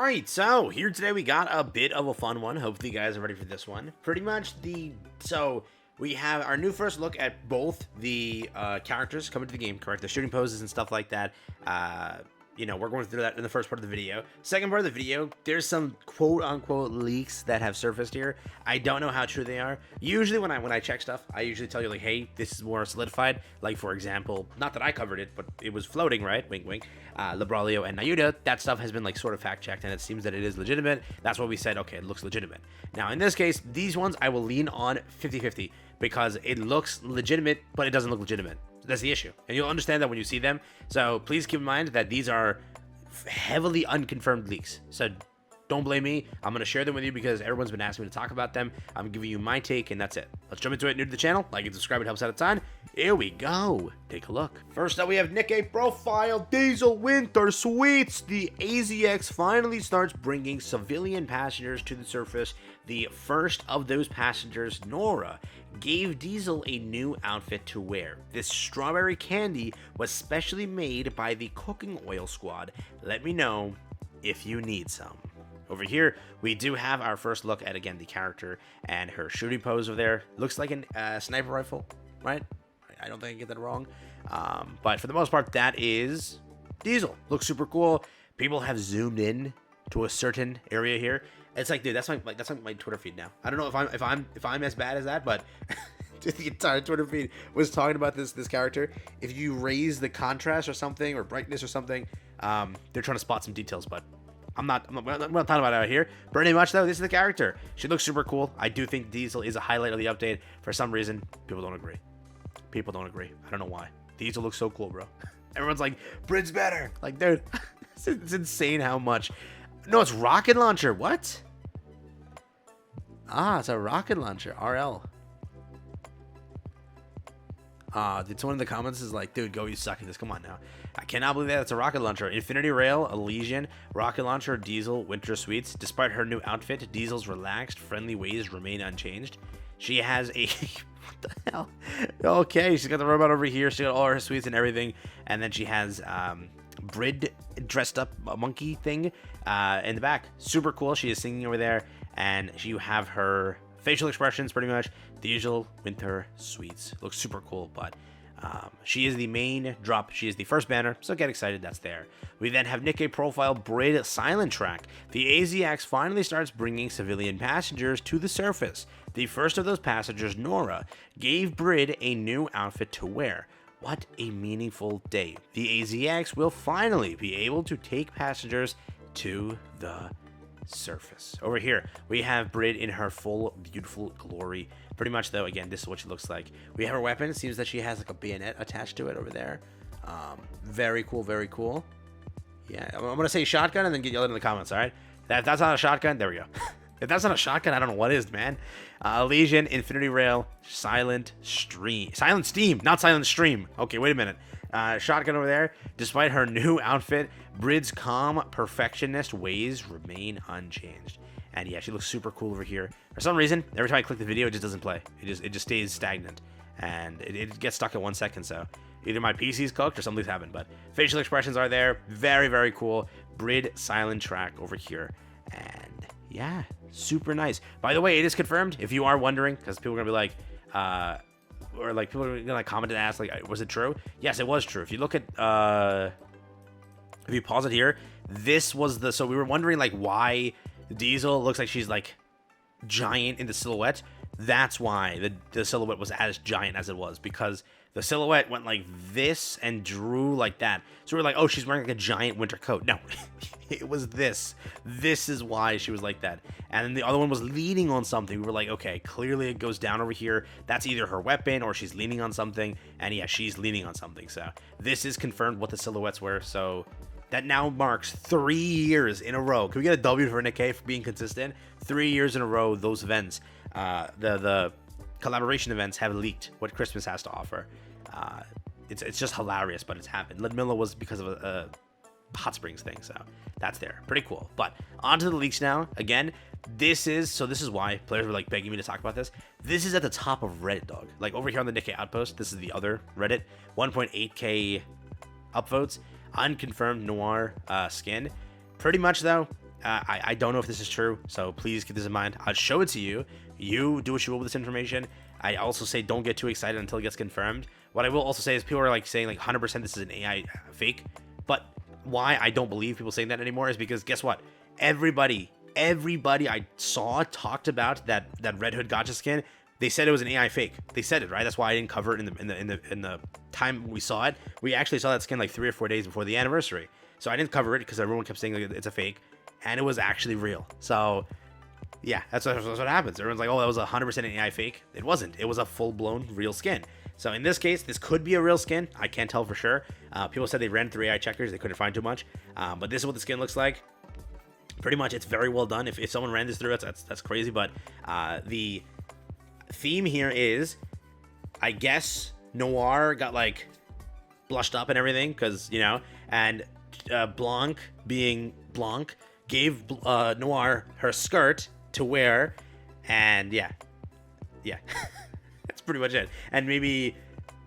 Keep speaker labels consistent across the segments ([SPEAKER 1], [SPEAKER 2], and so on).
[SPEAKER 1] Alright, so here today we got a bit of a fun one. Hopefully you guys are ready for this one. Pretty much so we have our new first look at both the characters coming to the game, correct? The shooting poses and stuff like that. We're going through that in the first part of the video. Second part of the video, there's some quote-unquote leaks that have surfaced here. I don't know how true they are. Usually when I check stuff, I usually tell you like, hey, this is more solidified. Like for example, not that I covered it, but it was floating, right? Wink, wink. Labralio and Nayuda, that stuff has been like sort of fact-checked, and it seems that it is legitimate. That's what we said. Okay, it looks legitimate. Now in this case, these ones I will lean on 50-50 because it looks legitimate, but it doesn't look legitimate. That's the issue, and you'll understand that when you see them. So please keep in mind that these are heavily unconfirmed leaks. So don't blame me. I'm going to share them with you because everyone's been asking me to talk about them. I'm giving you my take, and that's it. Let's jump into it. New to the channel, like and subscribe. It helps out a ton. Here we go. Take a look. First up, we have Nikke profile Diesel Winter Sweets. The AZX finally starts bringing civilian passengers to the surface. The first of those passengers, Noir, gave Diesel a new outfit to wear. This strawberry candy was specially made by the cooking oil squad. Let me know if you need some. Over here, we do have our first look at, again, the character and her shooting pose over there. Looks like a sniper rifle, right? I don't think I get that wrong. But for the most part, that is Diesel. Looks super cool. People have zoomed in to a certain area here. It's like, dude, that's my Twitter feed now. I don't know if I'm as bad as that, but the entire Twitter feed was talking about this character. If you raise the contrast or something, or brightness or something, they're trying to spot some details, but I'm not talking about it out here. Pretty much though, this is the character. She looks super cool. I do think Diesel is a highlight of the update. For some reason, people don't agree. People don't agree. I don't know why. Diesel looks so cool, bro. Everyone's like, Brid's better. Like, dude, it's insane how much. No, it's rocket launcher. What? Ah, it's a rocket launcher. RL. Did someone in the comments is like, dude, go, you suck at this. Come on now. I cannot believe that it's a rocket launcher. Infinity Rail, Elysian, rocket launcher, Diesel, Winter Sweets. Despite her new outfit, Diesel's relaxed, friendly ways remain unchanged. She has a... what the hell? Okay, she's got the robot over here. She got all her sweets and everything. And then she has Brid dressed up a monkey thing in the back. Super cool. She is singing over there. And you have her facial expressions, pretty much the usual Winter Sweets. Looks super cool, but she is the main drop. She is the first banner, so get excited, that's there. We then have Nikke profile Brid silent track. The AZX finally starts bringing civilian passengers to the surface. The first of those passengers, Noir, gave Brid a new outfit to wear. What a meaningful day. The AZX will finally be able to take passengers to the surface. Over here, we have Brid in her full beautiful glory. Pretty much though, again, this is what she looks like. We have her weapon. It seems that she has like a bayonet attached to it over there. Very cool, very cool. Yeah, I'm gonna say shotgun and then get yelled in the comments. All right, if that's not a shotgun, there we go. If that's not a shotgun, I don't know what is, man. Elysian, Infinity Rail, Silent Steam, not Silent Stream. Okay, wait a minute. Shotgun over there. Despite her new outfit, Brid's calm, perfectionist ways remain unchanged. And yeah, she looks super cool over here. For some reason, every time I click the video, it just doesn't play. It just stays stagnant. And it gets stuck at 1 second, so either my PC's cooked or something's happened. But facial expressions are there. Very, very cool. Brid silent track over here. And yeah, super nice. By the way, it is confirmed, if you are wondering, because people are going to be like, or like people are gonna comment and ask, like, was it true? Yes, it was true. If you look at if you pause it here, this was the, so we were wondering like why Diesel looks like she's like giant in the silhouette. That's why the silhouette was as giant as it was, because the silhouette went like this and drew like that. So we're like, oh, she's wearing like a giant winter coat. No, it was this. This is why she was like that. And then the other one was leaning on something. We were like, okay, clearly it goes down over here. That's either her weapon or she's leaning on something. And yeah, she's leaning on something. So this is confirmed what the silhouettes were. So that now marks 3 years in a row. Can we get a W for Nikke for being consistent? 3 years in a row, those events, the collaboration events have leaked what Christmas has to offer. It's just hilarious, but it's happened. Ludmilla was because of a Hot Springs thing, so that's there. Pretty cool. But on to the leaks now. Again, this is why players were like begging me to talk about this. This is at the top of Reddit, dog. Like over here on the Nikke Outpost, this is the other Reddit. 1.8k upvotes. Unconfirmed Noir skin. Pretty much though, I don't know if this is true, so please keep this in mind. I'll show it to you. You do what you will with this information. I also say don't get too excited until it gets confirmed. What I will also say is people are like saying like 100% this is an AI fake, but why I don't believe people saying that anymore is because guess what? Everybody I saw talked about that Red Hood gotcha skin. They said it was an AI fake. They said it, right? That's why I didn't cover it in the time we saw it. We actually saw that skin like 3 or 4 days before the anniversary. So I didn't cover it because everyone kept saying like, it's a fake, and it was actually real. So yeah, that's what happens. Everyone's like, oh, that was 100% an AI fake. It wasn't. It was a full-blown real skin. So in this case, this could be a real skin. I can't tell for sure. People said they ran through AI checkers. They couldn't find too much. But this is what the skin looks like. Pretty much, it's very well done. If someone ran this through it, that's crazy. But the theme here is, I guess, Noir got like blushed up and everything because, you know, and Blanc, being Blanc, gave Noir her skirt to wear, and yeah that's pretty much it. And maybe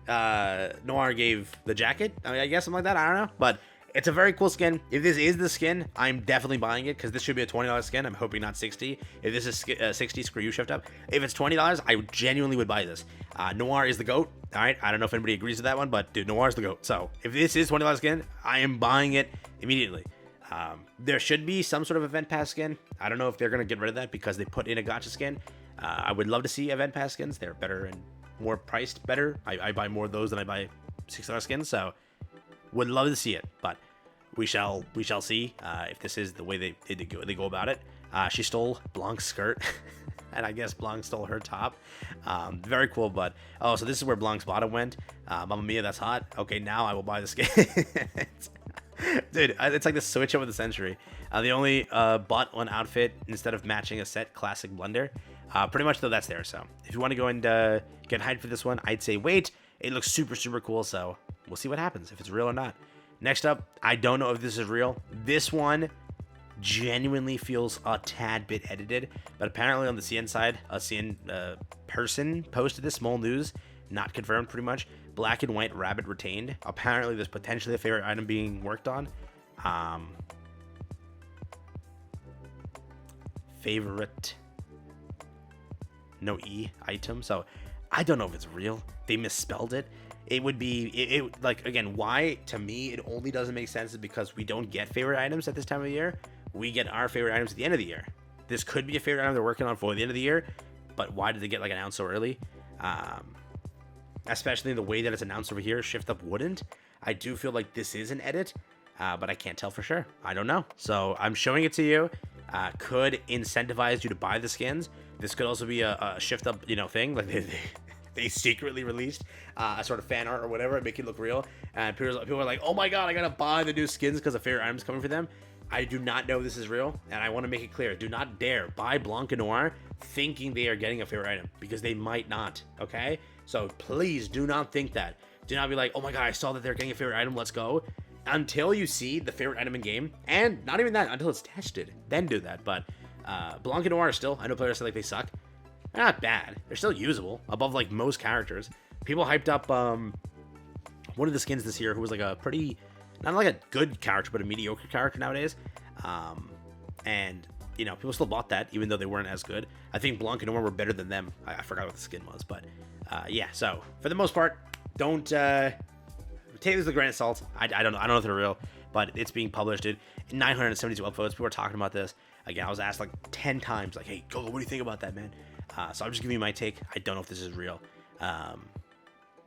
[SPEAKER 1] Noir gave the jacket, I guess, something like that. I don't know, but it's a very cool skin. If this is the skin, I'm definitely buying it because this should be a $20 skin. I'm hoping not 60. If this is 60, screw you, shift up. If it's $20, I genuinely would buy this. Noir is the GOAT. All right, I don't know if anybody agrees with that one, but dude, Noir is the GOAT. So if this is $20 skin, I am buying it immediately. There should be some sort of event pass skin. I don't know if they're going to get rid of that because they put in a gotcha skin. I would love to see event pass skins. They're better and more priced better. I buy more of those than I buy $6 skins, so would love to see it, but we shall see if this is the way they go about it. She stole Blanc's skirt, and I guess Blanc stole her top. Very cool, but oh, so this is where Blanc's bottom went. Mamma mia, that's hot. Okay, now I will buy the skin. Dude, it's like the switch up of the century. They only bought one outfit instead of matching a set classic blunder. Pretty much though, that's there. So if you want to go and get hyped for this one, I'd say wait. It looks super cool, so we'll see what happens, if it's real or not. Next up, I don't know if this is real. This one genuinely feels a tad bit edited, but apparently on the CN side, a CN person posted this, small news, not confirmed pretty much. Black and white rabbit retained. Apparently there's potentially a favorite item being worked on. Favorite, no E item. So I don't know if it's real. They misspelled it. It would be, like, again, why to me it only doesn't make sense is because we don't get favorite items at this time of the year. We get our favorite items at the end of the year. This could be a favorite item they're working on for the end of the year, but why did they get like announced so early? Especially the way that it's announced over here, Shift Up wouldn't. I do feel like this is an edit, but I can't tell for sure. I don't know. So I'm showing it to you. Could incentivize you to buy the skins. This could also be a Shift Up, you know, thing. Like they secretly released a sort of fan art or whatever and make it look real. And people are like, oh my god, I gotta buy the new skins because a favorite item's coming for them. I do not know this is real, and I want to make it clear. Do not dare buy Blanc and Noir thinking they are getting a favorite item, because they might not, okay? So please do not think that. Do not be like, oh my god, I saw that they're getting a favorite item, let's go. Until you see the favorite item in game, and not even that, until it's tested, then do that. But Blanc and Noir are still, I know players say like they suck. They're not bad. They're still usable, above like most characters. People hyped up one of the skins this year who was like a pretty, not like a good character, but a mediocre character nowadays. And, you know, people still bought that, even though they weren't as good. I think Blanc and Noir were better than them. I forgot what the skin was, but yeah. So, for the most part, don't take this with a grain of salt. I don't know if they're real, but it's being published, dude. 972 upvotes. People are talking about this. Again, I was asked like 10 times, like, hey, Gogo, what do you think about that, man? So I'm just giving you my take. I don't know if this is real.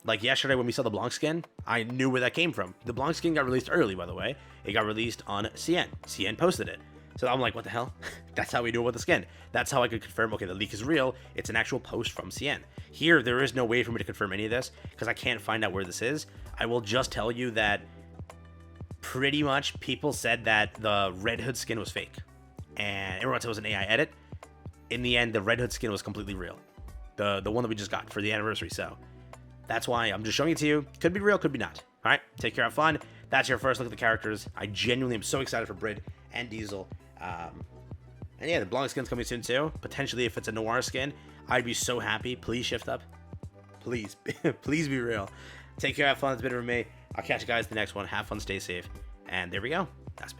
[SPEAKER 1] Like yesterday when we saw the Blanc skin, I knew where that came from. The Blanc skin got released early, by the way. It got released on CN. CN posted it. So I'm like, what the hell? That's how we do it with the skin. That's how I could confirm, okay, the leak is real. It's an actual post from CN. Here, there is no way for me to confirm any of this because I can't find out where this is. I will just tell you that pretty much people said that the Red Hood skin was fake. And everyone said it was an AI edit. In the end, the Red Hood skin was completely real. The one that we just got for the anniversary, so that's why I'm just showing it to you. Could be real, could be not. All right, take care, have fun. That's your first look at the characters. I genuinely am so excited for Brid and Diesel. And yeah, the Blanc skin's coming soon too. Potentially, if it's a Noir skin, I'd be so happy. Please shift up. Please, please be real. Take care, have fun. It's been from me. I'll catch you guys in the next one. Have fun, stay safe, and there we go.